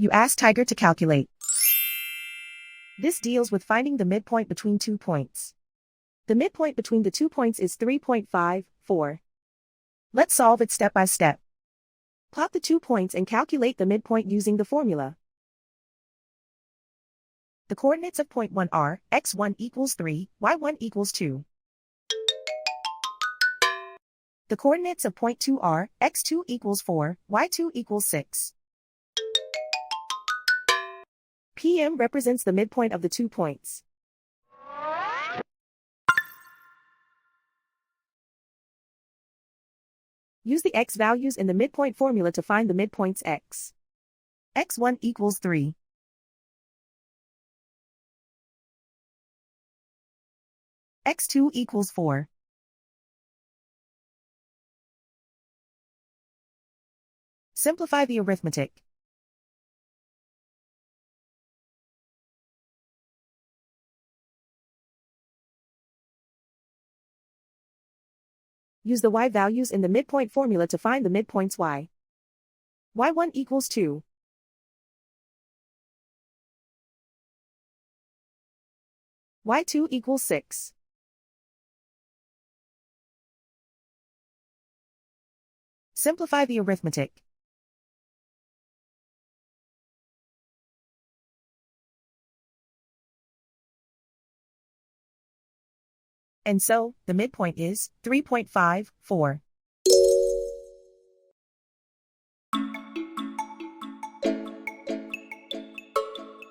You ask Tiger to calculate. This deals with finding the midpoint between 2 points. The midpoint between the 2 points is 3.54. Let's solve it step by step. Plot the 2 points and calculate the midpoint using the formula. The coordinates of point 1 are x1 equals 3, y1 equals 2. The coordinates of point 2 are x2 equals 4, y2 equals 6. PM represents the midpoint of the 2 points. Use the x values in the midpoint formula to find the midpoints x. x1 equals 3. x2 equals 4. Simplify the arithmetic. Use the y values in the midpoint formula to find the midpoints y. y1 equals 2. y2 equals 6. Simplify the arithmetic. And so, the midpoint is 3.54.